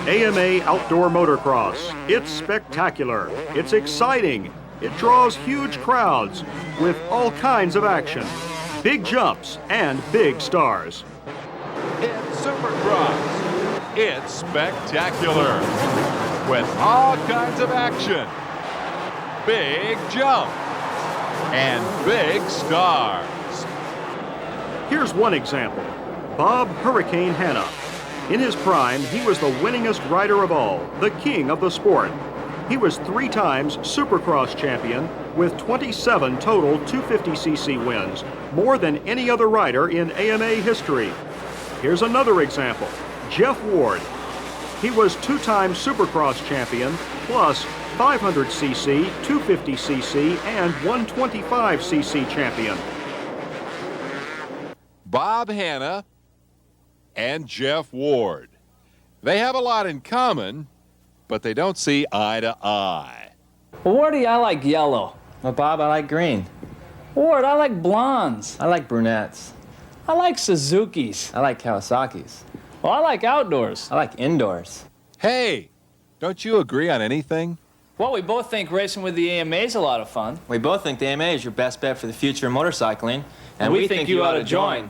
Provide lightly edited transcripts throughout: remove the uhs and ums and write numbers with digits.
AMA Outdoor Motocross. It's spectacular. It's exciting. It draws huge crowds with all kinds of action, big jumps, and big stars. It's Supercross. It's spectacular with all kinds of action, big jumps, and big stars. Here's one example. Bob Hurricane Hanna. In his prime, he was the winningest rider of all, the king of the sport. He was 3 times Supercross champion with 27 total 250cc wins, more than any other rider in AMA history. Here's another example. Jeff Ward. He was 2-time Supercross champion, plus 500cc, 250cc, and 125cc champion. Bob Hanna and Jeff Ward. They have a lot in common, but they don't see eye to eye. Well, Wardy, I like yellow. Well, Bob, I like green. Ward, I like blondes. I like brunettes. I like Suzukis. I like Kawasaki's. Well, I like outdoors. I like indoors. Hey, don't you agree on anything? Well, we both think racing with the AMA is a lot of fun. We both think the AMA is your best bet for the future of motorcycling. And we think you ought to join.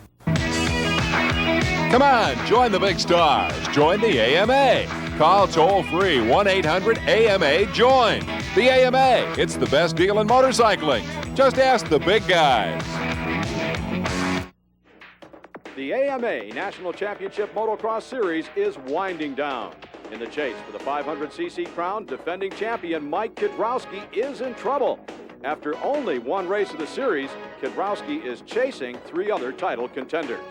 Come on, join the big stars. Join the AMA. Call toll-free 1-800-AMA-JOIN. The AMA, it's the best deal in motorcycling. Just ask the big guys. The AMA National Championship Motocross Series is winding down. In the chase for the 500cc crown, defending champion Mike Kidrowski is in trouble. After only one race of the series, Kidrowski is chasing 3 other title contenders.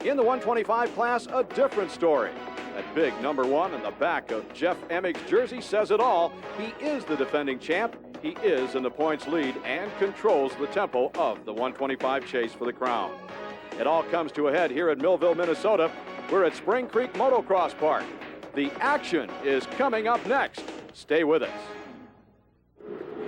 In the 125 class, a different story. That big number 1 in the back of Jef.'s jersey says it all. He is the defending champ. He is in the points lead and controls the tempo of the 125 chase for the crown. It all comes to a head here at Millville, Minnesota. We're at Spring Creek Motocross Park. The action is coming up next. Stay with us.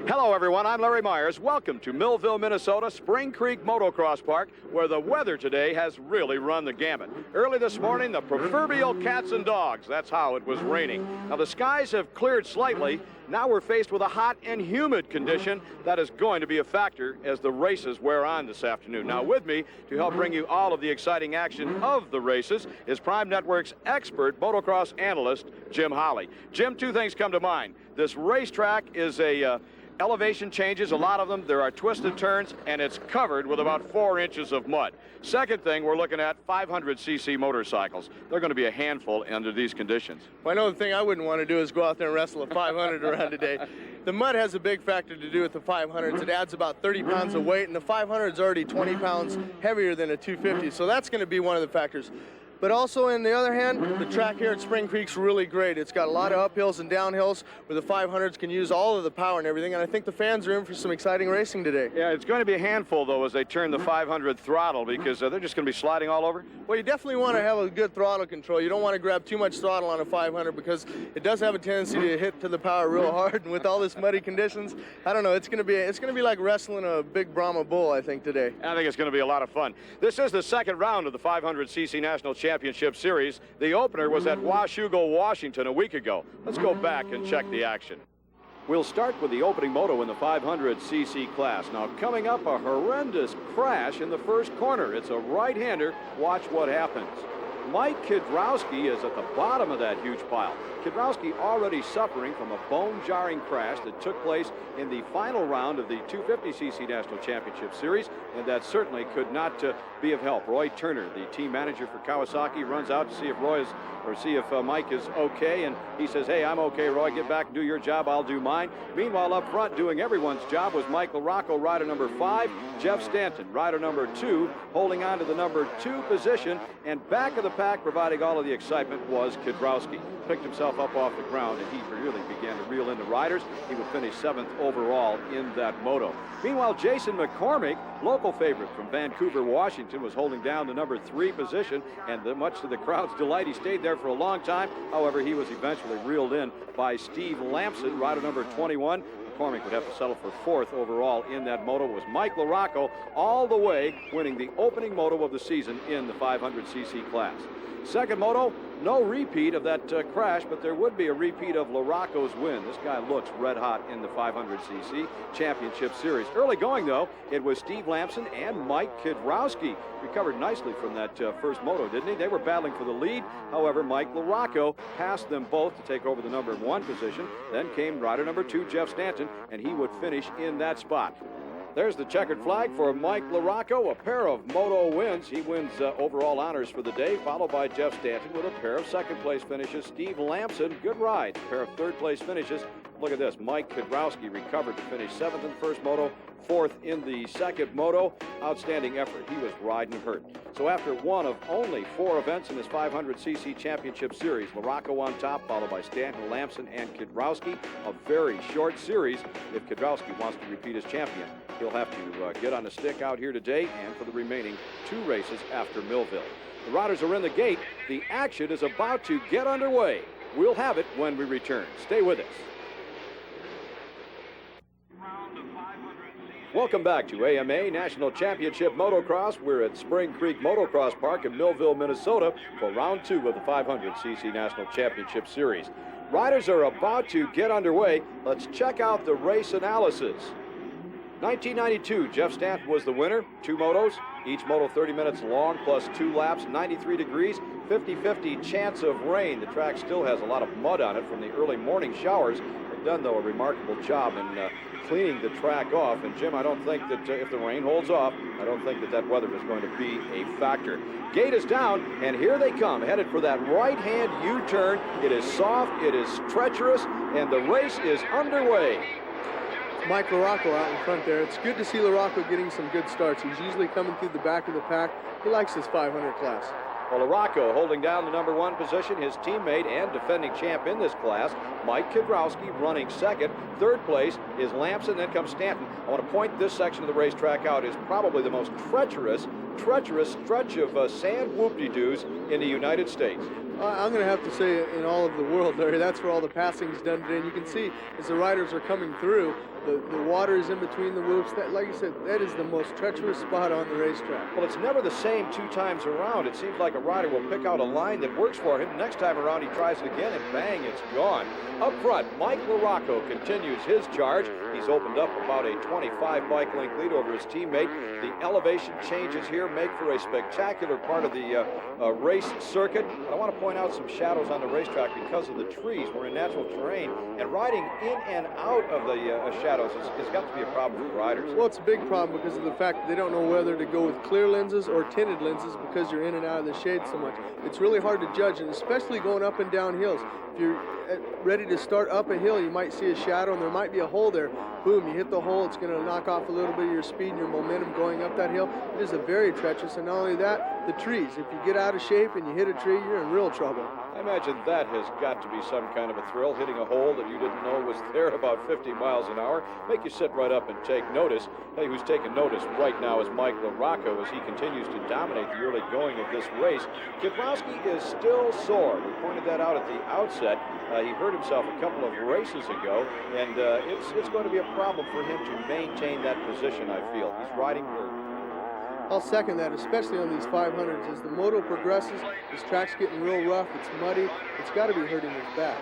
Hello, everyone. I'm Larry Myers. Welcome to Millville, Minnesota, Spring Creek Motocross Park, where the weather today has really run the gamut. Early this morning, the proverbial cats and dogs. That's how it was raining. Now, the skies have cleared slightly. Now we're faced with a hot and humid condition that is going to be a factor as the races wear on this afternoon. Now, with me to help bring you all of the exciting action of the races is Prime Network's expert motocross analyst, Jim Holly. Jim, 2 things come to mind. This racetrack is a elevation changes, a lot of them. There are twisted turns, and it's covered with about 4 inches of mud. Second thing, we're looking at 500cc motorcycles. They're going to be a handful under these conditions. Well, I know the thing I wouldn't want to do is go out there and wrestle a 500 around today. The mud has a big factor to do with the 500s. It adds about 30 pounds of weight, and the 500 is already 20 pounds heavier than a 250, so that's going to be one of the factors. But also, on the other hand, the track here at Spring Creek's really great. It's got a lot of uphills and downhills where the 500s can use all of the power and everything, and I think the fans are in for some exciting racing today. Yeah, it's going to be a handful, though, as they turn the 500 throttle, because they're just going to be sliding all over. Well, you definitely want to have a good throttle control. You don't want to grab too much throttle on a 500 because it does have a tendency to hit to the power real hard, and with all this muddy conditions, I don't know, it's going to be like wrestling a big Brahma bull, I think, today. I think it's going to be a lot of fun. This is the second round of the 500cc National Championship Series. The opener was at Washougal, Washington a week ago. Let's go back and check the action. We'll start with the opening moto in the 500cc class. Now, coming up, a horrendous crash in the first corner. It's a right-hander. Watch what happens. Mike Kidrowski is at the bottom of that huge pile. Kidrowski already suffering from a bone-jarring crash that took place in the final round of the 250cc National Championship Series, and that certainly could not be of help. Roy Turner, the team manager for Kawasaki, runs out to see if Mike is okay, and he says, "Hey, I'm okay, Roy. Get back and do your job. I'll do mine." Meanwhile, up front, doing everyone's job was Michael Rocco, rider number 5, Jeff Stanton, rider number 2, holding on to the number 2 position, and back of the pack, providing all of the excitement, was Kidrowski. Picked himself up off the ground, and he really began to reel in the riders. He would finish 7th overall in that moto. Meanwhile, Jason McCormick, local favorite from Vancouver, Washington, was holding down the number 3 position, and much to the crowd's delight, he stayed there for a long time. However, he was eventually reeled in by Steve Lamson, rider number 21. McCormick would have to settle for 4th overall in that moto. It was Mike LaRocco all the way winning the opening moto of the season in the 500cc class. Second moto, no repeat of that crash, but there would be a repeat of LaRocco's win. This guy looks red hot in the 500cc championship series. Early going, though, it was Steve Lamson and Mike Kidrowski. Recovered nicely from that first moto, didn't he? They were battling for the lead. However, Mike LaRocco passed them both to take over the number 1 position. Then came rider number 2, Jeff Stanton, and he would finish in that spot. There's the checkered flag for Mike LaRocco, a pair of moto wins. He wins overall honors for the day, followed by Jeff Stanton with a pair of second-place finishes. Steve Lamson, good ride, a pair of third-place finishes. Look at this, Mike Kidrowski recovered to finish 7th in the first moto, 4th in the second moto. Outstanding effort. He was riding hurt. So after one of only 4 events in this 500cc championship series, LaRocco on top, followed by Stanton, Lamson, and Kidrowski. A very short series if Kidrowski wants to repeat as champion. He'll have to get on the stick out here today and for the remaining 2 races after Millville. The riders are in the gate. The action is about to get underway. We'll have it when we return. Stay with us. Welcome back to AMA National Championship Motocross. We're at Spring Creek Motocross Park in Millville, Minnesota for round 2 of the 500cc National Championship Series. Riders are about to get underway. Let's check out the race analysis. 1992, Jeff Stanton was the winner. 2 motos, each moto 30 minutes long plus 2 laps, 93 degrees, 50-50 chance of rain. The track still has a lot of mud on it from the early morning showers. They've done, though, a remarkable job in cleaning the track off. And, Jim, I don't think that if the rain holds off, I don't think that that weather is going to be a factor. Gate is down, and here they come, headed for that right-hand U-turn. It is soft, it is treacherous, and the race is underway. Mike LaRocco out in front there. It's good to see LaRocco getting some good starts. He's usually coming through the back of the pack. He likes his 500 class. Well, LaRocco holding down the number 1 position. His teammate and defending champ in this class, Mike Kidrowski, running second. Third place is Lamson, then comes Stanton. I want to point this section of the racetrack out as probably the most treacherous stretch of sand whoop-de-doos in the United States. I'm going to have to say in all of the world, Larry. That's where all the passing is done today. And you can see as the riders are coming through, the water is in between the whoops. That, like you said, that is the most treacherous spot on the racetrack. Well, it's never the same 2 times around. It seems like a rider will pick out a line that works for him. Next time around, he tries it again, and bang, it's gone. Up front, Mike LaRocco continues his charge. He's opened up about a 25 bike length lead over his teammate. The elevation changes here make for a spectacular part of the race circuit. I want to point out some shadows on the racetrack because of the trees. We're in natural terrain, and riding in and out of the shadows has got to be a problem for riders. Well, it's a big problem because of the fact that they don't know whether to go with clear lenses or tinted lenses because you're in and out of the shade so much. It's really hard to judge, and especially going up and down hills. If you're ready to start up a hill, you might see a shadow, and there might be a hole there. Boom, you hit the hole, it's going to knock off a little bit of your speed and your momentum going up that hill. It is a very treacherous, and not only that, the trees. If you get out of shape and you hit a tree, you're in real trouble. I imagine that has got to be some kind of a thrill, hitting a hole that you didn't know was there at about 50 miles an hour. Make you sit right up and take notice. Hey, who's taking notice right now is Mike LaRocco as he continues to dominate the early going of this race. Kidrowski is still sore. We pointed that out at the outset. He hurt himself a couple of races ago, and it's going to be a problem for him to maintain that position, I feel. He's riding hurt. I'll second that, especially on these 500s. As the moto progresses, this track's getting real rough, it's muddy, it's got to be hurting his back.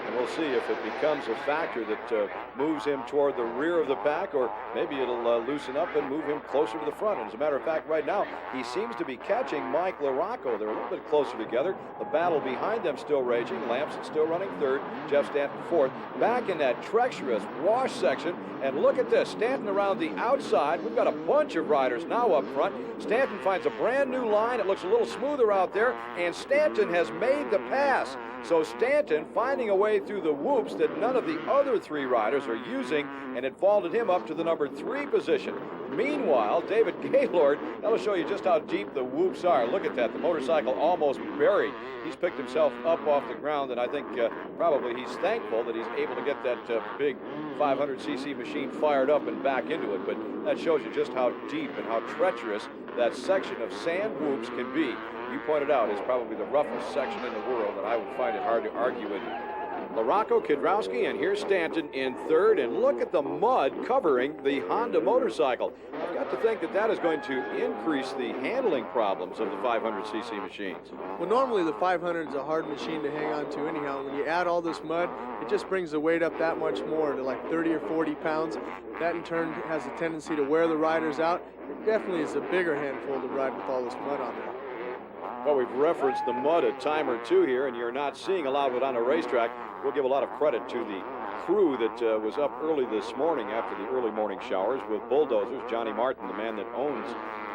And we'll see if it becomes a factor that moves him toward the rear of the pack, or maybe it'll loosen up and move him closer to the front. And as a matter of fact, right now, he seems to be catching Mike LaRocco. They're a little bit closer together. The battle behind them still raging. Lamson still running third. Jeff Stanton fourth. Back in that treacherous wash section. And look at this. Stanton around the outside. We've got a bunch of riders now up front. Stanton finds a brand new line. It looks a little smoother out there. And Stanton has made the pass. So Stanton finding a way through the whoops that none of the other 3 riders are using, and it vaulted him up to the number 3 position. Meanwhile, David Gaylord, that'll show you just how deep the whoops are. Look at that, the motorcycle almost buried. He's picked himself up off the ground, and I think probably he's thankful that he's able to get that big 500cc machine fired up and back into it. But that shows you just how deep and how treacherous that section of sand whoops can be. You pointed out is probably the roughest section in the world, and I would find it hard to argue with you. LaRocco, Kidrowski, and here's Stanton in third. And look at the mud covering the Honda motorcycle. I've got to think that that is going to increase the handling problems of the 500cc machines. Well, normally the 500 is a hard machine to hang on to anyhow. When you add all this mud, it just brings the weight up that much more to like 30 or 40 pounds. That in turn has a tendency to wear the riders out. It definitely is a bigger handful to ride with all this mud on there. Well, we've referenced the mud a time or two here, and you're not seeing a lot of it on a racetrack. We'll give a lot of credit to the crew that was up early this morning after the early morning showers with bulldozers. Johnny Martin, the man that owns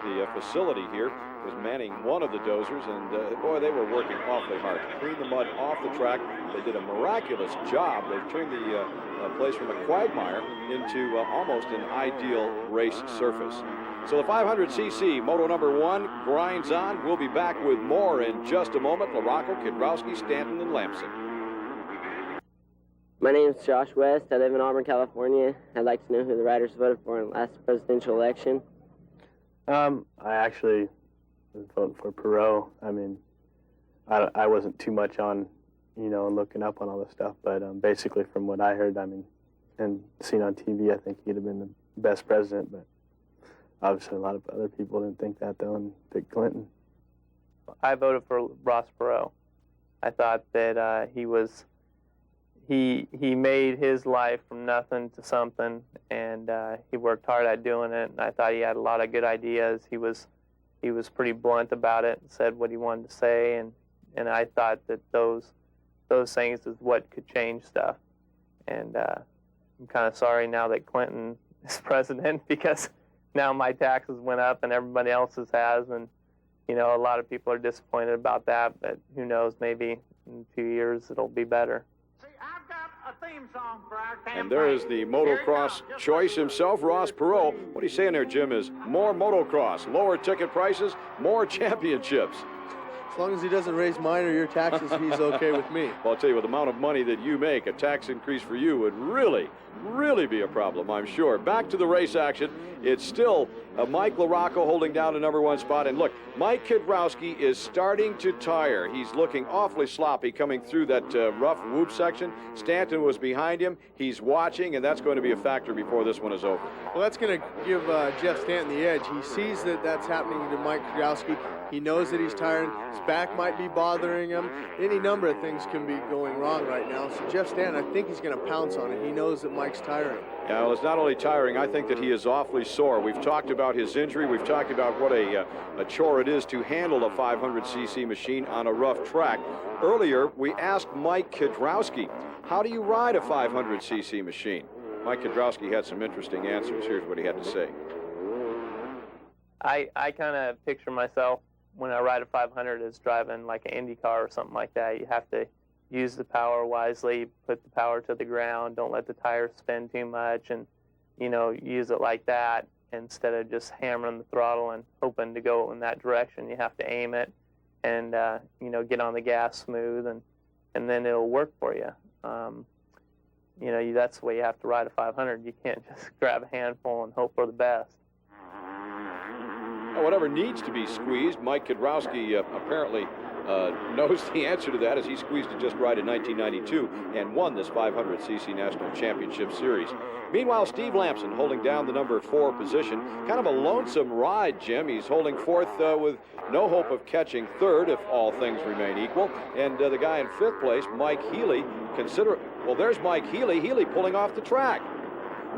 the facility here, was manning one of the dozers, and boy, they were working awfully hard to clean the mud off the track. They did a miraculous job. They've turned the place from a quagmire into almost an ideal race surface. So the 500cc Moto number 1 grinds on. We'll be back with more in just a moment. LaRocco, Kidrowski, Stanton, and Lamson. My name is Josh West. I live in Auburn, California. I'd like to know who the riders voted for in the last presidential election. I actually was voting for Perot. I mean, I wasn't too much on, looking up on all this stuff, but basically from what I heard, and seen on TV, I think he'd have been the best president, but obviously a lot of other people didn't think that, though, and picked Clinton. I voted for Ross Perot. I thought that he made his life from nothing to something, and he worked hard at doing it, and I thought he had a lot of good ideas. He was pretty blunt about it, said what he wanted to say, and I thought that those things is what could change stuff. And I'm kind of sorry now that Clinton is president, because now my taxes went up and everybody else's has, and a lot of people are disappointed about that, but who knows, maybe in a few years it'll be better. And there is the motocross choice himself, Ross Perot. What he's saying there, Jim, is more motocross, lower ticket prices, more championships. As long as he doesn't raise mine or your taxes, he's okay with me. Well, I'll tell you, with the amount of money that you make, a tax increase for you would really be a problem, I'm sure. Back to the race action. It's still Mike LaRocco holding down the number 1 spot. And look, Mike Kidrowski is starting to tire. He's looking awfully sloppy coming through that rough whoop section. Stanton was behind him. He's watching, and that's going to be a factor before this one is over. Well, that's going to give Jeff Stanton the edge. He sees that that's happening to Mike Kidrowski. He knows that he's tiring. His back might be bothering him. Any number of things can be going wrong right now. So Jeff Stanton, I think he's going to pounce on it. He knows that Mike's tiring. Yeah, well, it's not only tiring. I think that he is awfully sore. We've talked about his injury. We've talked about what a chore it is to handle a 500cc machine on a rough track. Earlier, we asked Mike Kidrowski, how do you ride a 500cc machine? Mike Kidrowski had some interesting answers. Here's what he had to say. I kind of picture myself when I ride a 500 as driving like an Indy car or something like that. You have to use the power wisely, put the power to the ground, don't let the tires spin too much, and use it like that instead of just hammering the throttle and hoping to go in that direction. You have to aim it and get on the gas smooth, and then it'll work for you. That's the way you have to ride a 500. You can't just grab a handful and hope for the best. Whatever needs to be squeezed, Mike Kidrowski apparently knows the answer to that, as he squeezed it just right in 1992 and won this 500cc National Championship Series. Meanwhile, Steve Lamson holding down the number 4 position. Kind of a lonesome ride, Jim. He's holding 4th with no hope of catching 3rd if all things remain equal. And the guy in 5th place, Mike Healy, well, there's Mike Healy. Healy pulling off the track.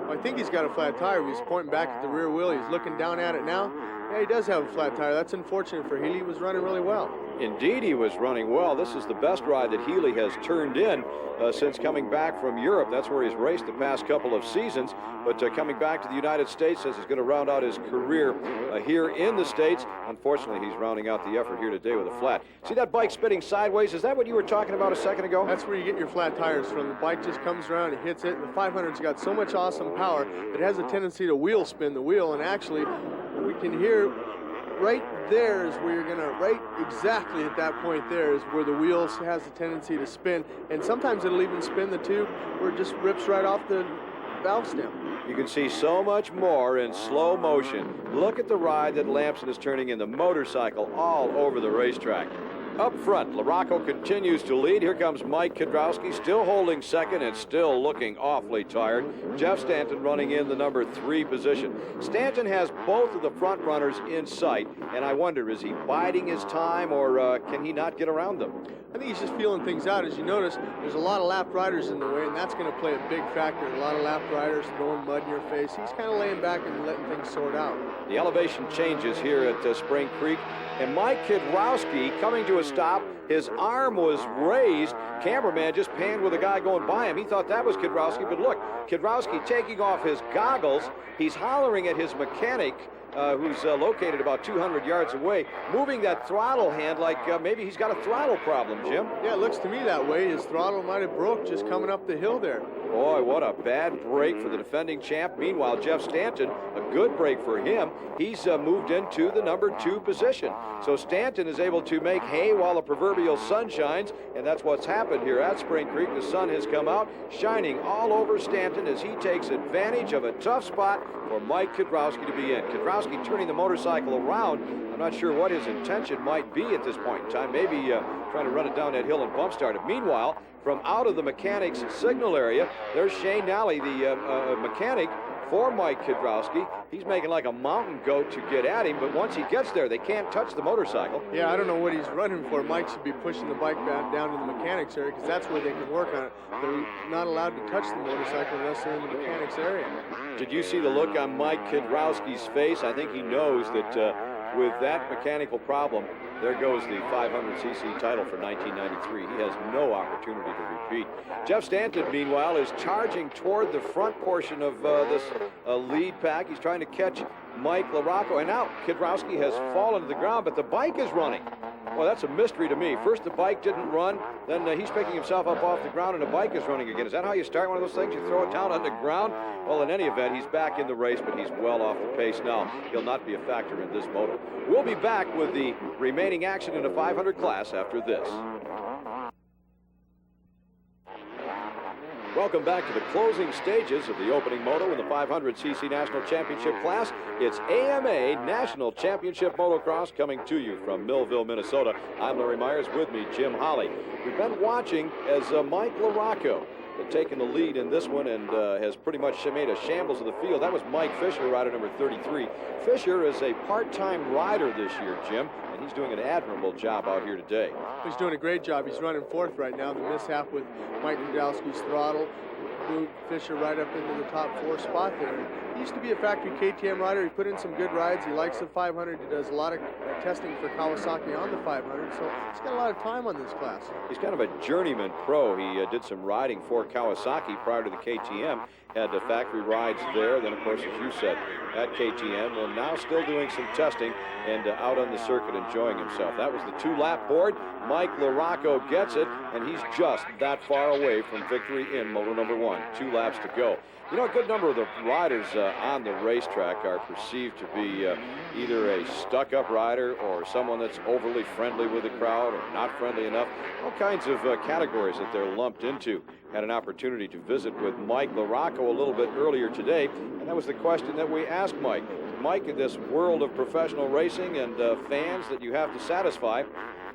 Well, I think he's got a flat tire. He's pointing back at the rear wheel. He's looking down at it now. Yeah, he does have a flat tire. That's unfortunate for Healy. He was running really well. Indeed, he was running well. This is the best ride that Healy has turned in since coming back from Europe. That's where he's raced the past couple of seasons. But coming back to the United States, says he's going to round out his career here in the States. Unfortunately, he's rounding out the effort here today with a flat. See that bike spinning sideways? Is that what you were talking about a second ago? That's where you get your flat tires from. The bike just comes around and hits it. The 500's got so much awesome power that it has a tendency to wheel spin the wheel. And actually, we can hear right there is where you're going to, right exactly at that point there is where the wheel has a tendency to spin. And sometimes it'll even spin the tube where it just rips right off the valve stem. You can see so much more in slow motion. Look at the ride that Lamson is turning in, the motorcycle all over the racetrack. Up front, LaRocco continues to lead. Here comes Mike Kidrowski, still holding second and still looking awfully tired. Jeff Stanton running in the number 3 position. Stanton has both of the front runners in sight, and I wonder, is he biding his time or can he not get around them? I think he's just feeling things out. As you notice, there's a lot of lap riders in the way, and that's going to play a big factor. A lot of lap riders throwing mud in your face. He's kind of laying back and letting things sort out. The elevation changes here at Spring Creek, and Mike Kidrowski coming to a stop. His arm was raised. Cameraman just panned with a guy going by him. He thought that was Kidrowski, but look, Kidrowski taking off his goggles. He's hollering at his mechanic, who's located about 200 yards away, moving that throttle hand like maybe he's got a throttle problem, Jim. Yeah, it looks to me that way. His throttle might have broke just coming up the hill there. Boy, what a bad break for the defending champ. Meanwhile, Jeff Stanton, a good break for him. He's moved into the number 2 position. So Stanton is able to make hay while the proverbial sun shines, and that's what's happened here at Spring Creek. The sun has come out, shining all over Stanton as he takes advantage of a tough spot for Mike Kidrowski to be in. Kidrowski turning the motorcycle around. I'm not sure what his intention might be at this point in time. Maybe trying to run it down that hill and bump start it. Meanwhile, from out of the mechanics signal area, there's Shane Nally, the mechanic for Mike Kidrowski. He's making like a mountain goat to get at him, but once he gets there, they can't touch the motorcycle. Yeah, I don't know what he's running for. Mike should be pushing the bike back down to the mechanics area because that's where they can work on it. They're not allowed to touch the motorcycle unless they're in the mechanics area. Did you see the look on Mike Kidrowski's face? I think he knows that with that mechanical problem, there goes the 500cc title for 1993. He has no opportunity to repeat. Jeff Stanton, meanwhile, is charging toward the front portion of this lead pack. He's trying to catch Mike LaRocco, and now Kidrowski has fallen to the ground, but the bike is running. Well, that's a mystery to me. First the bike didn't run, then he's picking himself up off the ground and the bike is running again. Is that how you start one of those things? You throw it down on the ground? Well, in any event, he's back in the race, but he's well off the pace now. He'll not be a factor in this moto. We'll be back with the remaining action in the 500 class after this. Welcome back to the closing stages of the opening moto in the 500cc National Championship class. It's AMA National Championship Motocross coming to you from Millville, Minnesota. I'm Larry Myers, with me, Jim Holly. We've been watching as Mike LaRocco had taken the lead in this one and has pretty much made a shambles of the field. That was Mike Fisher, rider number 33. Fisher is a part-time rider this year, Jim, and he's doing an admirable job out here today. He's doing a great job. He's running 4th right now. The mishap with Mike Kidrowski's throttle moved Fisher right up into the top 4 spot there. He used to be a factory KTM rider. He put in some good rides. He likes the 500. He does a lot of testing for Kawasaki on the 500, so he's got a lot of time on this class. He's kind of a journeyman pro. He did some riding for Kawasaki prior to the KTM. Had the factory rides there, then of course, as you said, at KTM, and now still doing some testing and out on the circuit enjoying himself. That was the 2-lap board. Mike LaRocco gets it, and he's just that far away from victory in moto number 1. 2 laps to go. You know, a good number of the riders on the racetrack are perceived to be either a stuck-up rider or someone that's overly friendly with the crowd or not friendly enough. All kinds of categories that they're lumped into. Had an opportunity to visit with Mike LaRocco a little bit earlier today, and that was the question that we asked Mike. Mike, in this world of professional racing and fans that you have to satisfy,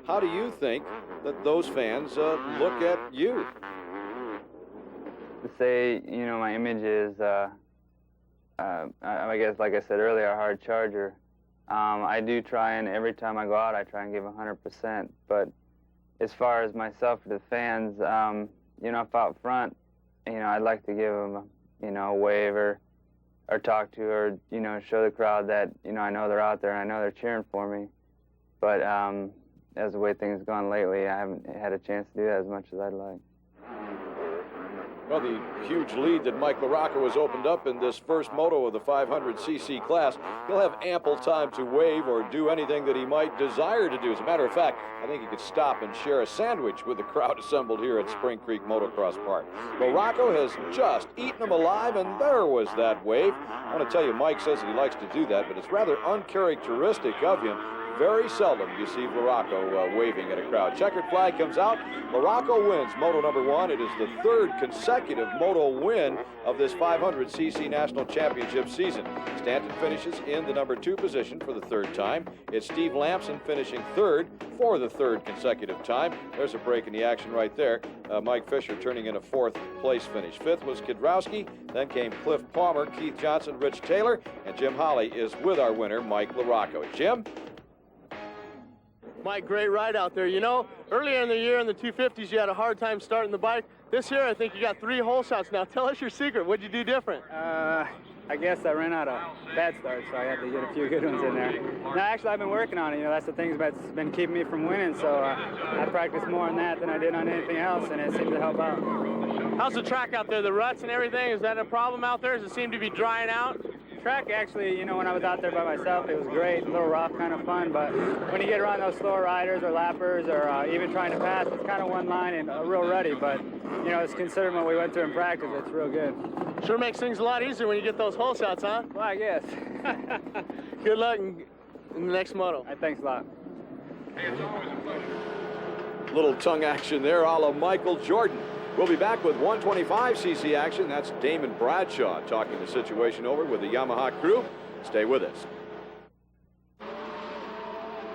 how do you think that those fans look at you? To say, you know, my image is, I guess, like I said earlier, a hard charger. I do try, and every time I go out, I try and give 100%. But as far as myself to the fans, you know, if out front, you know, I'd like to give them, you know, a wave or talk to, or, you know, show the crowd that, you know, I know they're out there and I know they're cheering for me. But as the way things have gone lately, I haven't had a chance to do that as much as I'd like. Well, the huge lead that Mike LaRocco has opened up in this first moto of the 500cc class, he'll have ample time to wave or do anything that he might desire to do. As a matter of fact, I think he could stop and share a sandwich with the crowd assembled here at Spring Creek Motocross Park. LaRocco has just eaten him alive, and there was that wave. I want to tell you, Mike says that he likes to do that, but it's rather uncharacteristic of him. very seldom you see LaRocco waving at a crowd. Checkered flag comes out. LaRocco wins Moto number 1. It is the third consecutive Moto win of this 500cc National Championship season. Stanton finishes in the number 2 position for the third time. It's Steve Lamson finishing third for the third consecutive time. There's a break in the action right there. Mike Fisher turning in a 4th place finish. 5th was Kidrowski. Then came Cliff Palmer, Keith Johnson, Rich Taylor, and Jim Holly is with our winner, Mike LaRocco. Jim? Mike, great ride out there. You know, earlier in the year in the 250s, you had a hard time starting the bike. This year, I think you got 3 hole shots. Now, tell us your secret. What'd you do different? I guess I ran out of bad starts, so I had to get a few good ones in there. No, actually, I've been working on it. You know, that's the thing that's been keeping me from winning, so I practiced more on that than I did on anything else, and it seemed to help out. How's the track out there, the ruts and everything? Is that a problem out there? Does it seem to be drying out? Track, actually, you know, when I was out there by myself, it was great, a little rough, kind of fun, but when you get around those slower riders or lappers or even trying to pass, it's kind of one line and real ruddy, but, you know, it's considering what we went through in practice, it's real good. Sure makes things a lot easier when you get those hole shots, huh? Well, I guess. Good luck in the next moto. Thanks a lot. Little tongue action there, a la Michael Jordan. We'll be back with 125cc action. That's Damon Bradshaw talking the situation over with the Yamaha crew. Stay with us.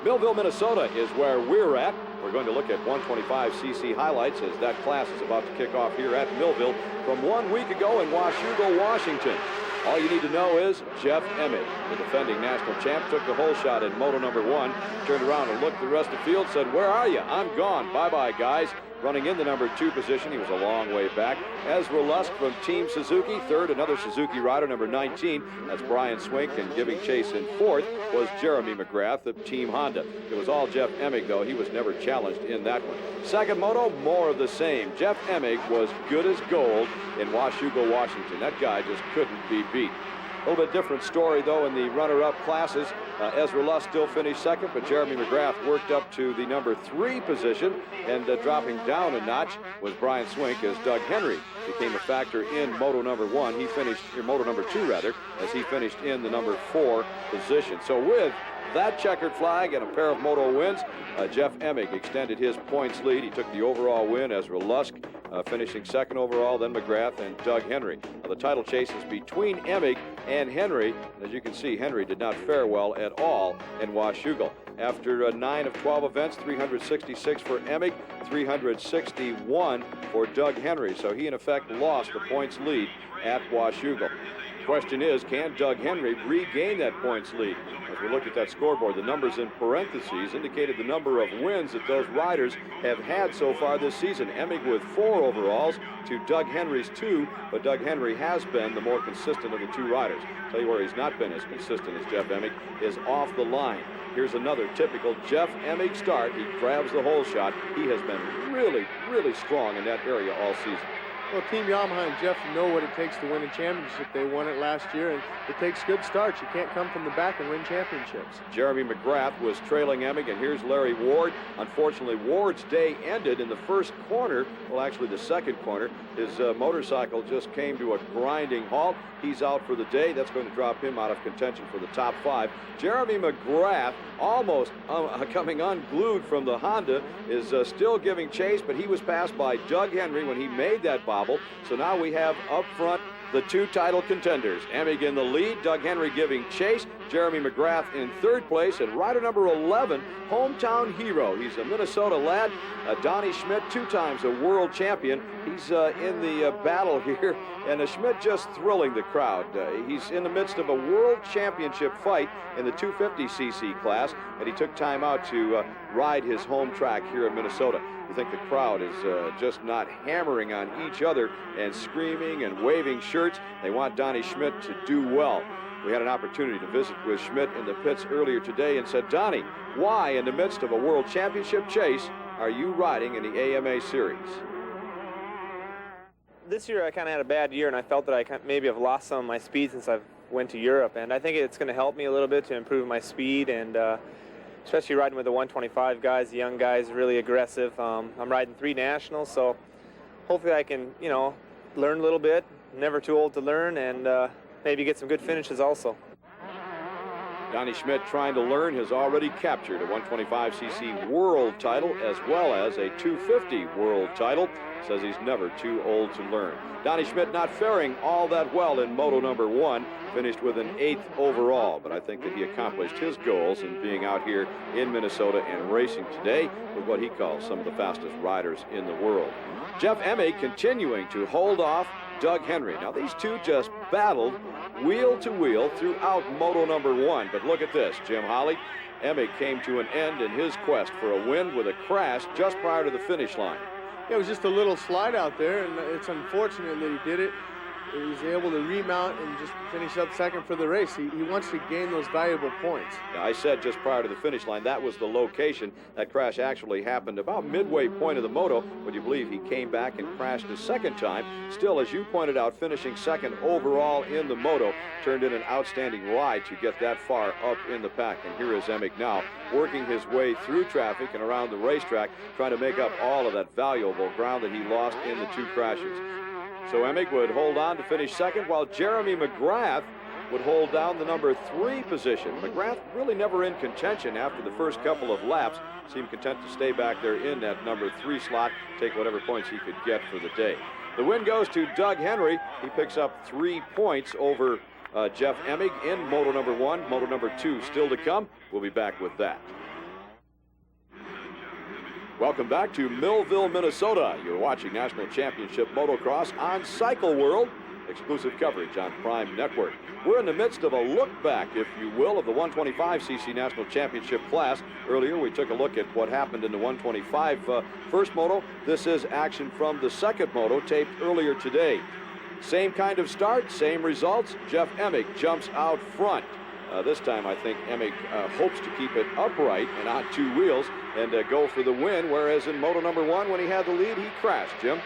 Millville, Minnesota is where we're at. We're going to look at 125cc highlights as that class is about to kick off here at Millville from 1 week ago in Washougal, Washington. All you need to know is Jeff Emig, the defending national champ, took the hole shot in Moto number 1, turned around and looked at the rest of the field, said, "Where are you? I'm gone. Bye-bye, guys." Running in the number 2 position, he was a long way back. Ezra Lusk from Team Suzuki, third, another Suzuki rider, number 19. That's Brian Swink, and giving chase in 4th was Jeremy Mcgrath of Team Honda. It was all Jeff Emig, though. He was never challenged in that one. Second moto, more of the same. Jeff Emig was good as gold in Washougal, Washington. That guy just couldn't be beat. A little bit different story, though, in the runner-up classes. Ezra Lusk still finished second, but Jeremy Mcgrath worked up to the number 3 position, and dropping down a notch was Brian Swink as Doug Henry became a factor in Moto number 1. He finished, in Moto number 2, rather, as he finished in the number 4 position. So with that checkered flag and a pair of moto wins, Jeff Emig extended his points lead. He took the overall win. Ezra Lusk finishing second overall, then Mcgrath and Doug Henry. Now, the title chase is between Emig and Henry. As you can see, Henry did not fare well at all in Washougal. After 9 of 12 events, 366 for Emig, 361 for Doug Henry. So he, in effect, lost the points lead at Washougal. Question is, can Doug Henry regain that points lead? As we looked at that scoreboard, the numbers in parentheses indicated the number of wins that those riders have had so far this season. Emig with 4 overalls to Doug Henry's 2, but Doug Henry has been the more consistent of the 2 riders. Tell you where he's not been as consistent as Jeff Emig is off the line. Here's another typical Jeff Emig start. He grabs the hole shot. He has been really, really strong in that area all season. Well, Team Yamaha and Jeff know what it takes to win a championship. They won it last year, and it takes good starts. You can't come from the back and win championships. Jeremy Mcgrath was trailing Emig, and here's Larry Ward. Unfortunately, Ward's day ended in the first corner. Well, actually, the second corner. His motorcycle just came to a grinding halt. He's out for the day. That's going to drop him out of contention for the top 5. Jeremy Mcgrath, almost coming unglued from the Honda, is still giving chase, but he was passed by Doug Henry when he made that bobble. So now we have up front the 2 title contenders. Emig in the lead, Doug Henry giving chase, Jeremy Mcgrath in 3rd place, and rider number 11, hometown hero. He's a Minnesota lad, Donnie Schmidt, 2 times a world champion. He's in the battle here, and Schmidt just thrilling the crowd. He's in the midst of a world championship fight in the 250cc class, and he took time out to ride his home track here in Minnesota. You think the crowd is just not hammering on each other and screaming and waving shirts. They want Donnie Schmidt to do well. We had an opportunity to visit with Schmidt in the pits earlier today and said, "Donnie, why in the midst of a world championship chase are you riding in the AMA series?" This year I kind of had a bad year, and I felt that I maybe have lost some of my speed since I went to Europe, and I think it's going to help me a little bit to improve my speed, and especially riding with the 125 guys, the young guys, really aggressive. I'm riding 3 nationals, so hopefully I can, you know, learn a little bit. Never too old to learn, and maybe get some good finishes also. Donnie Schmidt, trying to learn, has already captured a 125cc world title as well as a 250 world title. Says he's never too old to learn. Donnie Schmidt not faring all that well in Moto number 1, finished with an 8th overall, but I think that he accomplished his goals in being out here in Minnesota and racing today with what he calls some of the fastest riders in the world. Jeff Emig continuing to hold off Doug Henry. Now these two just battled wheel to wheel throughout Moto number 1, but look at this, Jim Holley. Emig came to an end in his quest for a win with a crash just prior to the finish line. It was just a little slide out there, and it's unfortunate that he did it. He was able to remount and just finish up second for the race. He wants to gain those valuable points. Yeah, I said just prior to the finish line, that was the location. That crash actually happened about midway point of the moto. Would you believe he came back and crashed a second time? Still, as you pointed out, finishing second overall in the moto, turned in an outstanding ride to get that far up in the pack. And here is Emig now, working his way through traffic and around the racetrack, trying to make up all of that valuable ground that he lost in the 2 crashes. So Emig would hold on to finish second, while Jeremy Mcgrath would hold down the number 3 position. Mcgrath really never in contention after the first couple of laps. Seemed content to stay back there in that number 3 slot, take whatever points he could get for the day. The win goes to Doug Henry. He picks up 3 points over Jeff Emig in Moto number 1. Moto number 2 still to come. We'll be back with that. Welcome back to Millville, Minnesota. You're watching National Championship Motocross on Cycle World. Exclusive coverage on Prime Network. We're in the midst of a look back, if you will, of the 125cc National Championship class. Earlier, we took a look at what happened in the 125 first moto. This is action from the second moto, taped earlier today. Same kind of start, same results. Jeff Emig jumps out front. This time, I think Emig hopes to keep it upright and on 2 wheels and go for the win, whereas in Moto number 1, when he had the lead, he crashed. Jim?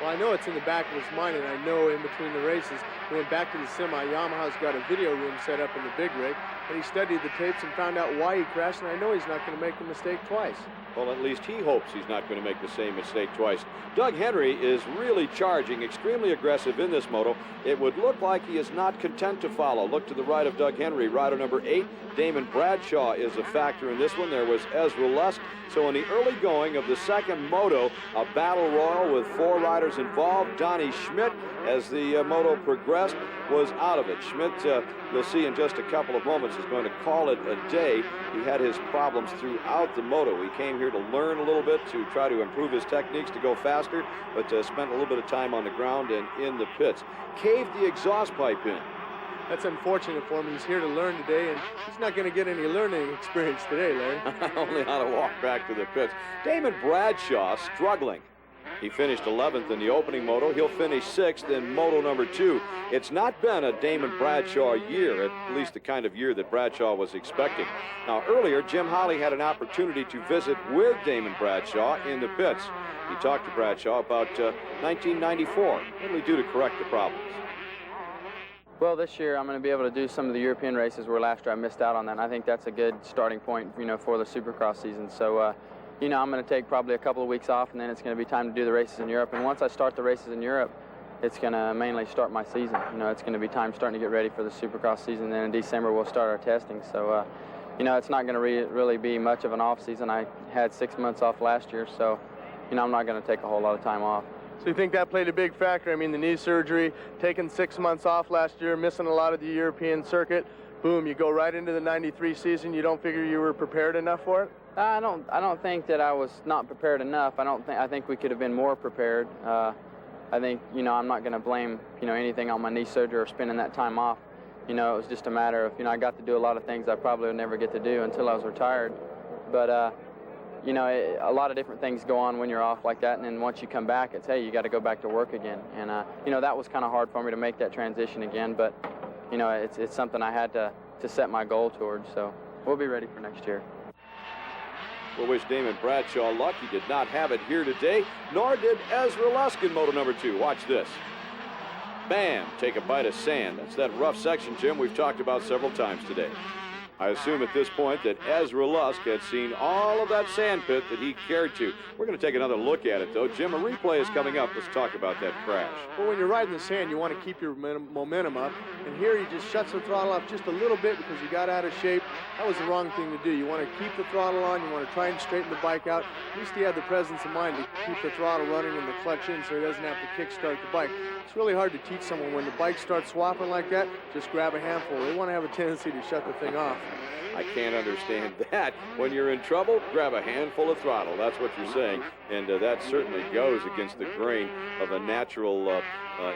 Well, I know it's in the back of his mind, and I know in between the races, he went back to the semi. Yamaha's got a video room set up in the big rig, and he studied the tapes and found out why he crashed, and I know he's not going to make the mistake twice. Well, at least he hopes he's not going to make the same mistake twice. Doug Henry is really charging, extremely aggressive in this moto. It would look like he is not content to follow. Look to the right of Doug Henry, rider number 8. Damon Bradshaw is a factor in this one. There was Ezra Lusk. So in the early going of the second moto, a battle royal with 4 riders involved. Donnie Schmidt, as the moto progressed, was out of it. Schmidt, you'll see in just a couple of moments, is going to call it a day. He had his problems throughout the moto. He came here to learn a little bit, to try to improve his techniques to go faster, but spent a little bit of time on the ground and in the pits. Caved the exhaust pipe in. That's unfortunate for him. He's here to learn today, and he's not going to get any learning experience today, Larry. Only how to walk back to the pits. Damon Bradshaw struggling. He finished 11th in the opening moto. He'll finish 6th in Moto number 2. It's not been a Damon Bradshaw year, at least the kind of year that Bradshaw was expecting. Now, earlier, Jim Holley had an opportunity to visit with Damon Bradshaw in the pits. He talked to Bradshaw about 1994. What did he do to correct the problems? Well, this year I'm going to be able to do some of the European races where last year I missed out on that. And I think that's a good starting point, for the Supercross season. So, I'm going to take probably a couple of weeks off, and then it's going to be time to do the races in Europe. And once I start the races in Europe, it's going to mainly start my season. It's going to be time starting to get ready for the Supercross season. Then in December we'll start our testing. So, it's not going to really be much of an off season. I had 6 months off last year, so, I'm not going to take a whole lot of time off. So you think that played a big factor? I mean, the knee surgery, taking 6 months off last year, missing a lot of the European circuit. Boom, you go right into the 93 season. You don't figure you were prepared enough for it? I don't think that I was not prepared enough. I think we could have been more prepared. I think, I'm not going to blame, anything on my knee surgery or spending that time off. It was just a matter of, I got to do a lot of things I probably would never get to do until I was retired. But, a lot of different things go on when you're off like that, and then once you come back, it's, hey, you got to go back to work again. And, that was kind of hard for me to make that transition again, but, it's something I had to set my goal towards, so we'll be ready for next year. We'll wish Damon Bradshaw luck. He did not have it here today, nor did Ezra Lusk in Moto number 2. Watch this. Bam, take a bite of sand. That's that rough section, Jim, we've talked about several times today. I assume at this point that Ezra Lusk had seen all of that sand pit that he cared to. We're going to take another look at it, though. Jim, a replay is coming up. Let's talk about that crash. Well, when you're riding the sand, you want to keep your momentum up. And here he just shuts the throttle off just a little bit because he got out of shape. That was the wrong thing to do. You want to keep the throttle on. You want to try and straighten the bike out. At least he had the presence of mind to keep the throttle running and the clutch in so he doesn't have to kickstart the bike. It's really hard to teach someone when the bike starts swapping like that, just grab a handful. They want to have a tendency to shut the thing off. I can't understand that. When you're in trouble, grab a handful of throttle. That's what you're saying. And that certainly goes against the grain of a natural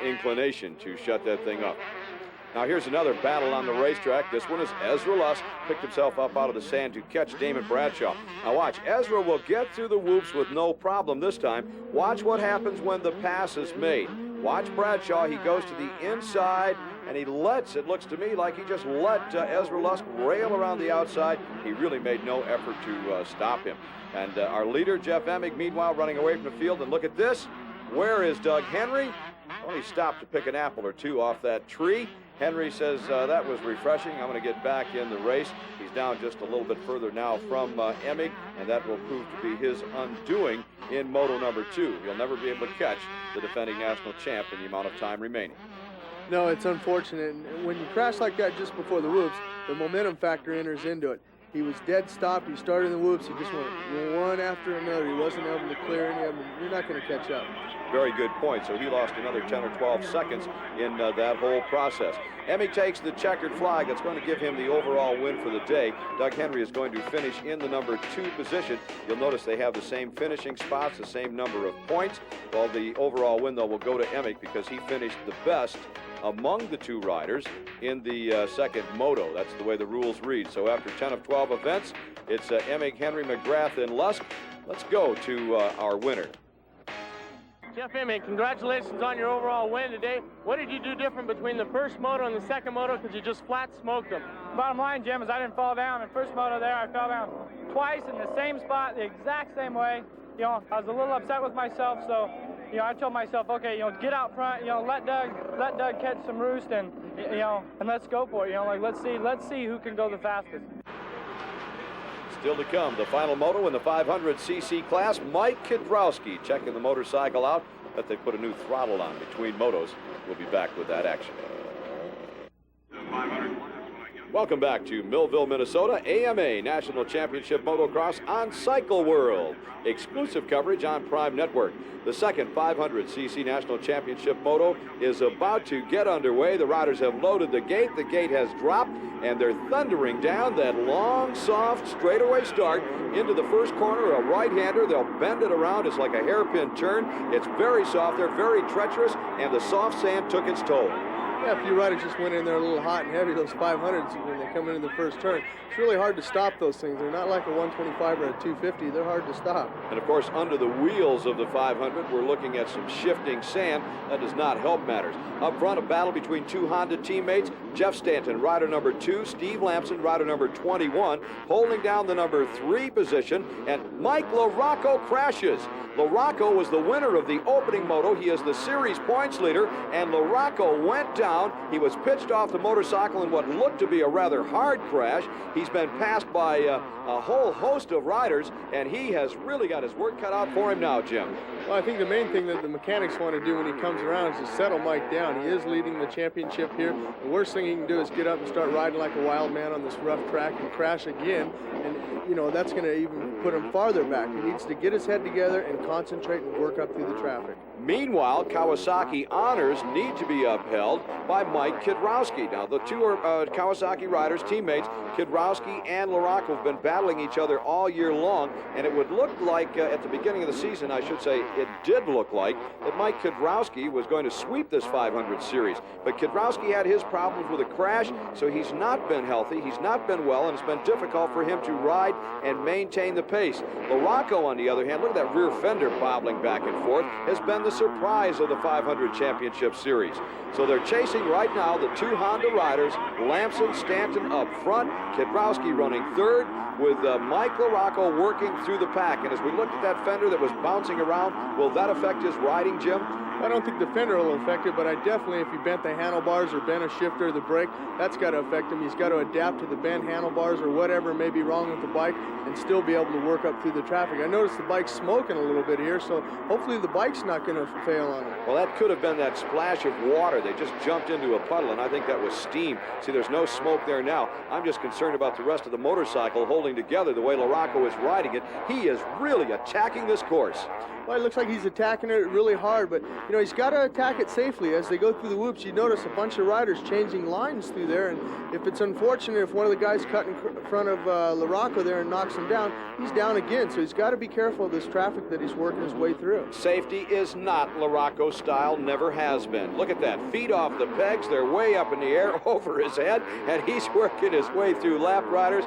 inclination to shut that thing up. Now here's another battle on the racetrack. This one is Ezra Lusk picked himself up out of the sand to catch Damon Bradshaw. Now watch, Ezra will get through the whoops with no problem this time. Watch what happens when the pass is made. Watch Bradshaw, he goes to the inside and he lets, it looks to me like he just let Ezra Lusk rail around the outside. He really made no effort to stop him. And our leader, Jeff Emig, meanwhile running away from the field. And look at this, where is Doug Henry? Well, he stopped to pick an apple or two off that tree. Henry says that was refreshing. I'm going to get back in the race. He's down just a little bit further now from Emig, and that will prove to be his undoing in Moto number 2. He'll never be able to catch the defending national champ in the amount of time remaining. No, it's unfortunate. When you crash like that just before the whoops, the momentum factor enters into it. He was dead stopped. He started in the whoops. He just went one after another. He wasn't able to clear any of them. You're not going to catch up. Very good point. So he lost another 10 or 12 seconds in that whole process. Emig takes the checkered flag. That's going to give him the overall win for the day. Doug Henry is going to finish in the number 2 position. You'll notice they have the same finishing spots, the same number of points. Well, the overall win, though, will go to Emig because he finished the best among the 2 riders in the second moto. That's the way the rules read. So after 10 of 12 events, it's Emig, Henry, Mcgrath, and Lusk. Let's go to our winner. Jeff Emig, congratulations on your overall win today. What did you do different between the first moto and the second moto because you just flat smoked them? Bottom line, Jim, is I didn't fall down. In first moto there, I fell down twice in the same spot, the exact same way. You know, I was a little upset with myself, so you know, I told myself, okay, you know, get out front, you know, let Doug catch some roost, and you know, and let's go for it. You know, like let's see who can go the fastest. Still to come, the final moto in the 500cc class. Mike Kidrowski checking the motorcycle out. Bet they put a new throttle on between motos. We'll be back with that action. Welcome back to Millville, Minnesota, AMA National Championship Motocross on Cycle World. Exclusive coverage on Prime Network. The second 500cc National Championship Moto is about to get underway. The riders have loaded the gate has dropped, and they're thundering down that long, soft, straightaway start into the first corner, a right-hander. They'll bend it around. It's like a hairpin turn. It's very soft. They're very treacherous, and the soft sand took its toll. Yeah, a few riders just went in there a little hot and heavy, those 500s, when they come into the first turn. It's really hard to stop those things. They're not like a 125 or a 250. They're hard to stop. And, of course, under the wheels of the 500, we're looking at some shifting sand. That does not help matters. Up front, a battle between 2 Honda teammates. Jeff Stanton, rider number 2. Steve Lamson, rider number 21, holding down the number 3 position. And Mike LaRocco crashes. LaRocco was the winner of the opening moto. He is the series points leader, and LaRocco went down. He was pitched off the motorcycle in what looked to be a rather hard crash. He's been passed by a whole host of riders, and he has really got his work cut out for him now, Jim. Well, I think the main thing that the mechanics want to do when he comes around is to settle Mike down. He is leading the championship here. The worst thing he can do is get up and start riding like a wild man on this rough track and crash again. And, you know, that's going to even put him farther back. He needs to get his head together and concentrate and work up through the traffic. Meanwhile, Kawasaki honors need to be upheld by Mike Kidrowski. Now, the 2 Kawasaki riders, teammates, Kidrowski and LaRocco, have been battling each other all year long, and it would look like, at the beginning of the season, I should say, it did look like that Mike Kidrowski was going to sweep this 500 series. But Kidrowski had his problems with a crash, so he's not been healthy, he's not been well, and it's been difficult for him to ride and maintain the pace. LaRocco, on the other hand, look at that rear fender bobbling back and forth, has been the surprise of the 500 Championship Series. So they're chasing right now the 2 Honda riders, Lamson, Stanton up front, Kidrowski running third, with Mike LaRocco working through the pack. And as we looked at that fender that was bouncing around, will that affect his riding, Jim? I don't think the fender will affect it, but I definitely, if he bent the handlebars or bent a shifter or the brake, that's got to affect him. He's got to adapt to the bent handlebars or whatever may be wrong with the bike and still be able to work up through the traffic. I noticed the bike's smoking a little bit here, so hopefully the bike's not going to fail on him. Well, that could have been that splash of water. They just jumped into a puddle, and I think that was steam. See, there's no smoke there now. I'm just concerned about the rest of the motorcycle holding together the way LaRocco is riding it. He is really attacking this course. Well, it looks like he's attacking it really hard, but, you know, he's got to attack it safely. As they go through the whoops, you notice a bunch of riders changing lines through there, and if it's unfortunate, if one of the guys cut in front of LaRocco there and knocks him down, he's down again, so he's got to be careful of this traffic that he's working his way through. Safety is not LaRocco style, never has been. Look at that, feet off the pegs, they're way up in the air over his head, and he's working his way through lap riders,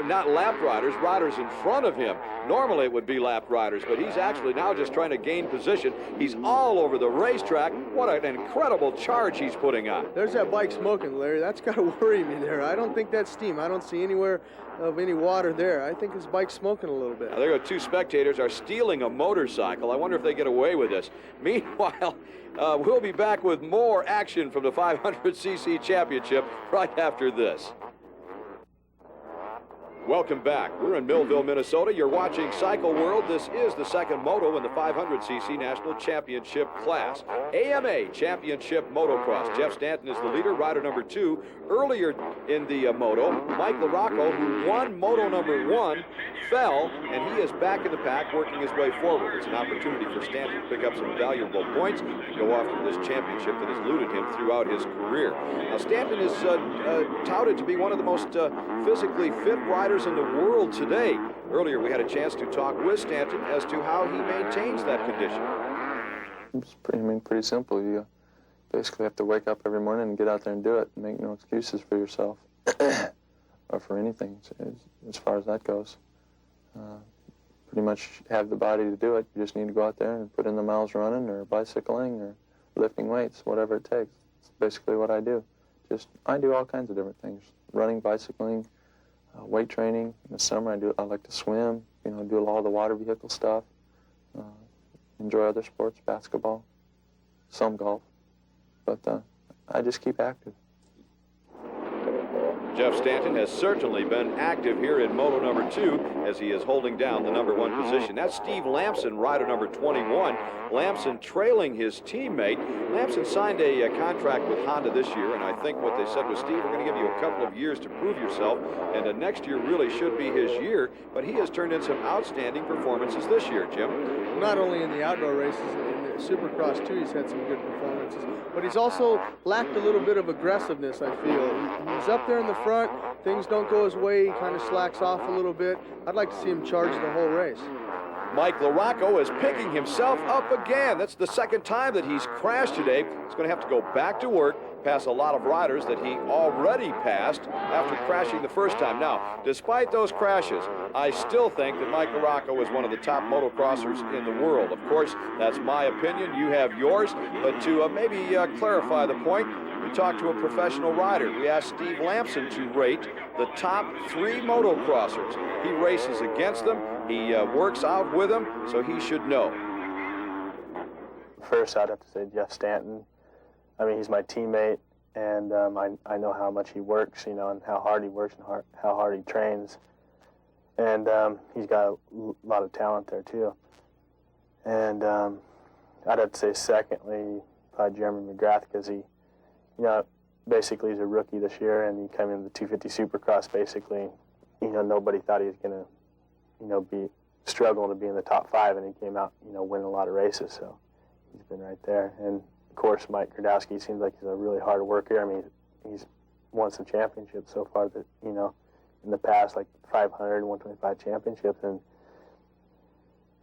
not lap riders, riders in front of him. Normally it would be lap riders, but he's actually now just trying to gain position. He's all over the racetrack. What an incredible charge he's putting on. There's that bike smoking, Larry. That's got to worry me there. I don't think that's steam. I don't see anywhere of any water there. I think his bike's smoking a little bit. Now, there go two spectators are stealing a motorcycle. I wonder if they get away with this. Meanwhile, we'll be back with more action from the 500cc championship right after this. Welcome back. We're in Millville, Minnesota. You're watching Cycle World. This is the second moto in the 500cc National Championship class. AMA Championship Motocross. Jeff Stanton is the leader, rider number 2. Earlier in the moto, Mike LaRocco, who won moto number 1, fell, and he is back in the pack working his way forward. It's an opportunity for Stanton to pick up some valuable points and go after this championship that has eluded him throughout his career. Now, Stanton is touted to be one of the most physically fit riders in the world today. Earlier we had a chance to talk with Stanton as to how he maintains that condition. It's pretty simple. You basically have to wake up every morning and get out there and do it and make no excuses for yourself or for anything as far as that goes. Pretty much have the body to do it. You just need to go out there and put in the miles running or bicycling or lifting weights, whatever it takes. It's basically what I do. I do all kinds of different things. Running, bicycling, weight training. In the summer I like to swim, do all the water vehicle stuff. Enjoy other sports, basketball, some golf. But I just keep active. Jeff Stanton has certainly been active here in moto number 2 as he is holding down the number 1 position. That's Steve Lamson, rider number 21. Lamson trailing his teammate. Lamson signed a contract with Honda this year, and I think what they said was, Steve, we're going to give you a couple of years to prove yourself, and next year really should be his year, but he has turned in some outstanding performances this year, Jim. Not only in the outdoor races, in the Supercross too, he's had some good performances, but he's also lacked a little bit of aggressiveness, I feel. He's up there in the front, things don't go his way, he kind of slacks off a little bit. I'd like to see him charge the whole race. Mike LaRocco is picking himself up again. That's the second time that he's crashed today. He's going to have to go back to work, pass a lot of riders that he already passed after crashing the first time. Now, despite those crashes, I still think that Mike LaRocco is one of the top motocrossers in the world. Of course, that's my opinion. You have yours. But to maybe clarify the point, we talked to a professional rider. We asked Steve Lamson to rate the top 3 motocrossers. He races against them. He works out with them, so he should know. First, I'd have to say Jeff Stanton. I mean, he's my teammate, and I know how much he works, and how hard he works and how hard he trains. And he's got a lot of talent there, too. And I'd have to say, secondly, probably Jeremy Mcgrath, because he, basically he's a rookie this year, and he came in the 250 Supercross, basically. Nobody thought he was going to, be struggling to be in the top 5, and he came out, winning a lot of races, so he's been right there. And of course, Mike Gradowski seems like he's a really hard worker. I mean, he's won some championships so far that, in the past, like 500, 125 championships, and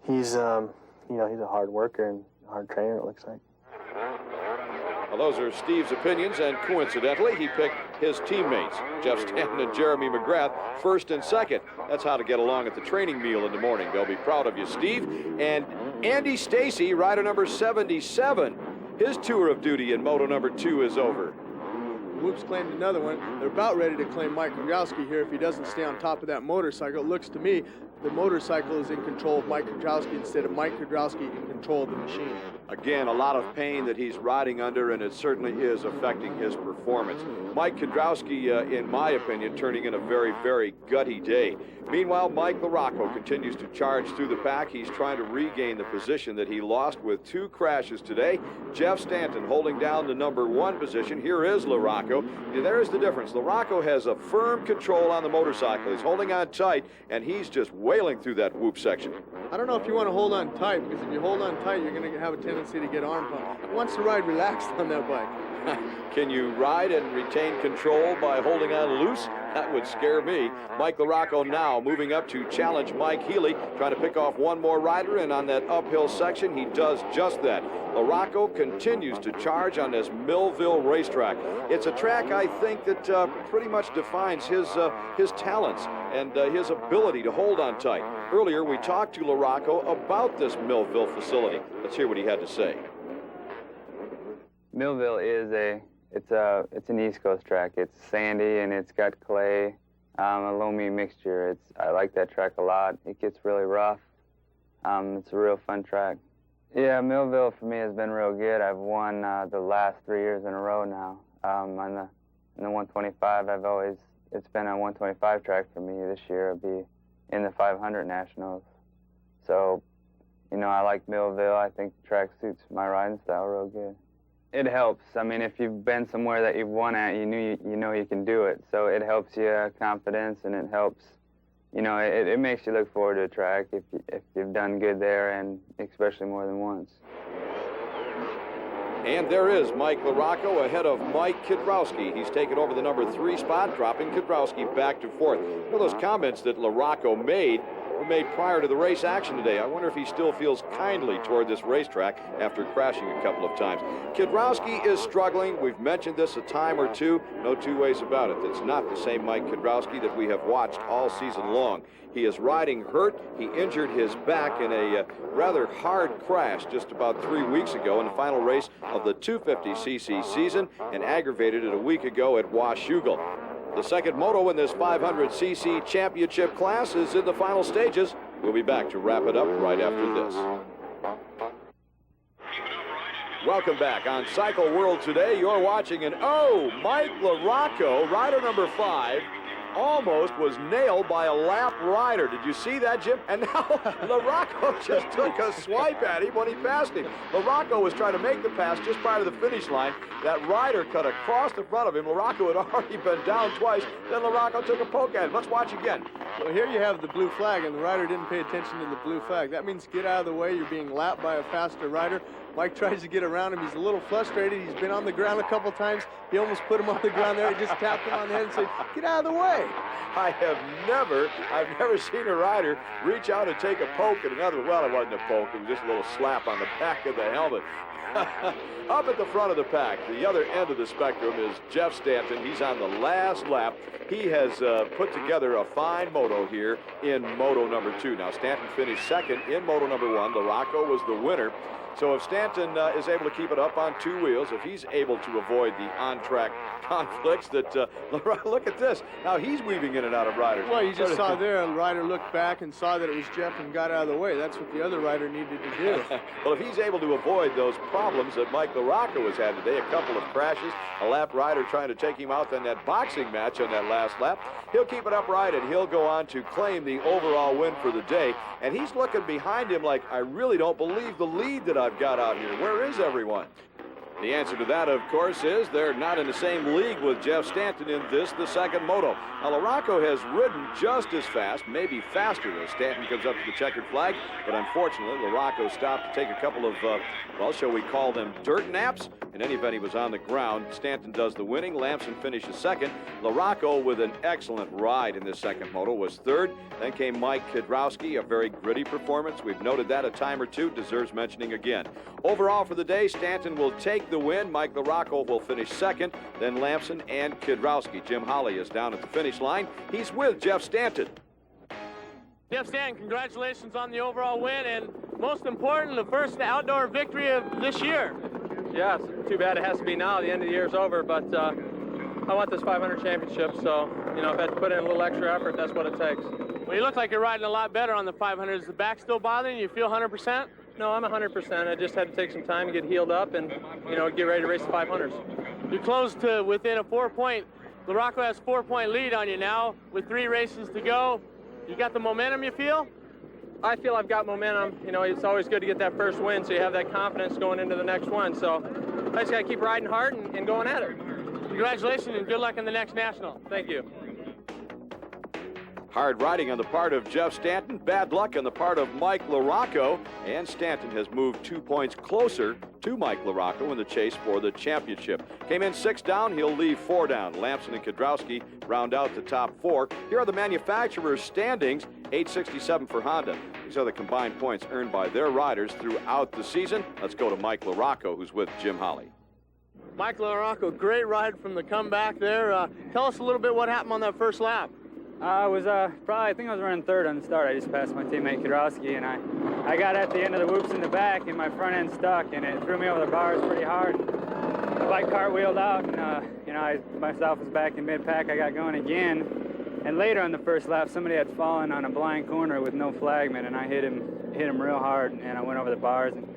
he's, he's a hard worker and a hard trainer, it looks like. Well, those are Steve's opinions, and coincidentally, he picked his teammates, Jeff Stanton and Jeremy Mcgrath, first and second. That's how to get along at the training meal in the morning. They'll be proud of you, Steve. And Andy Stacy, rider number 77, his tour of duty in moto number 2 is over. Whoops claimed another one. They're about ready to claim Mike Gradowski here if he doesn't stay on top of that motorcycle. It looks to me the motorcycle is in control of Mike Kiedrowski instead of Mike Kiedrowski in control of the machine. Again, a lot of pain that he's riding under, and it certainly is affecting his performance. Mike Kiedrowski, in my opinion, turning in a very, very gutty day. Meanwhile, Mike LaRocco continues to charge through the pack. He's trying to regain the position that he lost with 2 crashes today. Jeff Stanton holding down the number 1 position. Here is LaRocco. There's the difference. LaRocco has a firm control on the motorcycle. He's holding on tight, and he's just wailing through that whoop section. I don't know if you want to hold on tight, because if you hold on tight, you're going to have a tendency to get arm pump. He wants to ride relaxed on that bike. Can you ride and retain control by holding on loose? That would scare me. Mike LaRocco now moving up to challenge Mike Healy, trying to pick off one more rider, and on that uphill section, he does just that. LaRocco continues to charge on this Millville racetrack. It's a track, I think, that pretty much defines his talents and his ability to hold on tight. Earlier, we talked to LaRocco about this Millville facility. Let's hear what he had to say. Millville is it's an East Coast track. It's sandy and it's got clay, a loamy mixture. I like that track a lot. It gets really rough. It's a real fun track. Yeah, Millville for me has been real good. I've won the last 3 years in a row now. On the 125, it's been a 125 track for me. This year it'll be in the 500 Nationals. So, I like Millville. I think the track suits my riding style real good. It helps. I mean, if you've been somewhere that you've won at, you know you can do it. So it helps you confidence, and it helps. It makes you look forward to a track if you've done good there, and especially more than once. And there is Mike LaRocco ahead of Mike Kiedrowski. He's taken over the number 3 spot, dropping Kiedrowski back to 4th. One of those comments that LaRocco made were made prior to the race action today. I wonder if he still feels kindly toward this racetrack after crashing a couple of times. Kiedrowski is struggling. We've mentioned this a time or two. No two ways about it. It's not the same Mike Kiedrowski that we have watched all season long. He is riding hurt. He injured his back in a rather hard crash just about 3 weeks ago in the final race of the 250cc season, and aggravated it a week ago at Wash-U Gal. The second moto in this 500cc championship class is in the final stages. We'll be back to wrap it up right after this. Welcome back on Cycle World Today. You're watching Mike LaRocco, rider number 5, almost was nailed by a lap rider. Did you see that, Jim? And now LaRocco just took a swipe at him when he passed him. LaRocco was trying to make the pass just prior to the finish line. That rider cut across the front of him. LaRocco had already been down twice. Then LaRocco took a poke at him. Let's watch again. Well, here you have the blue flag, and the rider didn't pay attention to the blue flag. That means get out of the way. You're being lapped by a faster rider. Mike tries to get around him. He's a little frustrated. He's been on the ground a couple times. He almost put him on the ground there. He just tapped him on the head and said, "Get out of the way." I've never seen a rider reach out and take a poke at another. Well, it wasn't a poke. It was just a little slap on the back of the helmet. Up at the front of the pack, the other end of the spectrum, is Jeff Stanton. He's on the last lap. He has put together a fine moto here in moto number 2. Now, Stanton finished second in moto number 1. LaRocco was the winner. So if Stanton is able to keep it up on 2 wheels, if he's able to avoid the on-track conflicts that, look at this. Now he's weaving in and out of riders. Well, you just saw there, a rider looked back and saw that it was Jeff and got out of the way. That's what the other rider needed to do. Well, if he's able to avoid those problems that Mike LaRocco has had today, a couple of crashes, a lap rider trying to take him out in that boxing match on that last lap, he'll keep it upright and he'll go on to claim the overall win for the day. And he's looking behind him like, I really don't believe the lead that I've got out here. Where is everyone? The answer to that, of course, is they're not in the same league with Jeff Stanton in this, the second moto. Now, LaRocco has ridden just as fast, maybe faster, as Stanton comes up to the checkered flag, but unfortunately, LaRocco stopped to take a couple of, well, shall we call them dirt naps? In any event, he was on the ground. Stanton does the winning. Lamson finishes second. LaRocco, with an excellent ride in this second moto, was third. Then came Mike Kiedrowski, a very gritty performance. We've noted that a time or two, deserves mentioning again. Overall for the day, Stanton will take the win. Mike LaRocco will finish second, then Lamson and Kiedrowski. Jim Holly is down at the finish line. He's with Jeff Stanton. Jeff Stanton, congratulations on the overall win, and most important, the first outdoor victory of this year. Yeah, it's too bad it has to be now. The end of the year is over, but I want this 500 championship, so, if I have to put in a little extra effort, that's what it takes. Well, you look like you're riding a lot better on the 500. Is the back still bothering you? You feel 100%? No, I'm 100%. I just had to take some time to get healed up and, you know, get ready to race the 500s. You're close to within a 4-point. LaRocco has 4-point lead on you now with 3 races to go. You got the momentum, you feel? I feel I've got momentum. You know, it's always good to get that first win so you have that confidence going into the next one. So I just got to keep riding hard and going at it. Congratulations and good luck in the next National. Thank you. Hard riding on the part of Jeff Stanton, bad luck on the part of Mike LaRocco, and Stanton has moved 2 points closer to Mike LaRocco in the chase for the championship. Came in 6 down, he'll leave 4 down. Lamson and Kudrowski round out the top 4. Here are the manufacturers' standings, 867 for Honda. These are the combined points earned by their riders throughout the season. Let's go to Mike LaRocco, who's with Jim Holley. Mike LaRocco, great ride from the comeback there. Tell us a little bit what happened on that first lap. I think I was running third on the start. I just passed my teammate Kudrowski, and I got at the end of the whoops in the back, and my front end stuck, and it threw me over the bars pretty hard. The bike cartwheeled out, and you know, I myself was back in mid-pack. I got going again, and later on the first lap, somebody had fallen on a blind corner with no flagman, and I hit him real hard, and I went over the bars and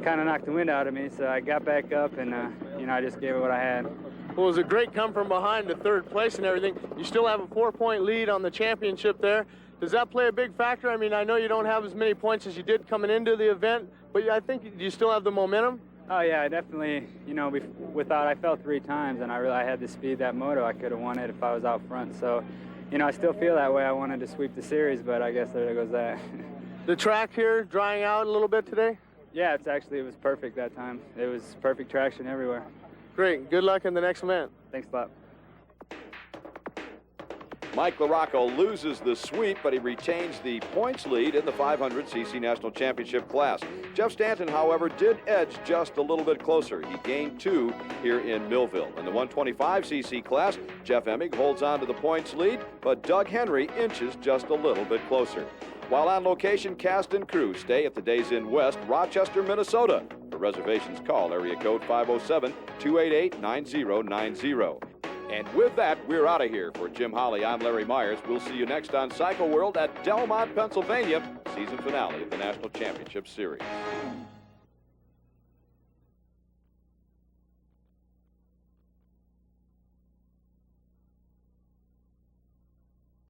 kind of knocked the wind out of me. So I got back up, and you know, I just gave it what I had. Well, it was a great come from behind to third place and everything. You still have a 4-point lead on the championship there. Does that play a big factor? I mean, I know you don't have as many points as you did coming into the event, but I think you still have the momentum. Oh yeah, I definitely. You know, without I fell 3 times, and I had the speed that moto. I could have won it if I was out front. So, you know, I still feel that way. I wanted to sweep the series, but I guess there goes that. The track here drying out a little bit today? Yeah, it was perfect that time. It was perfect traction everywhere. Great. Good luck in the next event. Thanks a lot. Mike LaRocco loses the sweep, but he retains the points lead in the 500cc National Championship class. Jeff Stanton, however, did edge just a little bit closer. He gained 2 here in Millville. In the 125cc class, Jeff'e Mick holds on to the points lead, but Doug Henry inches just a little bit closer. While on location, cast and crew stay at the Days Inn West, Rochester, Minnesota. For reservations, call area code 507-288-9090. And with that, we're out of here. For Jim Holley, I'm Larry Myers. We'll see you next on Cycle World at Delmont, Pennsylvania, season finale of the National Championship Series.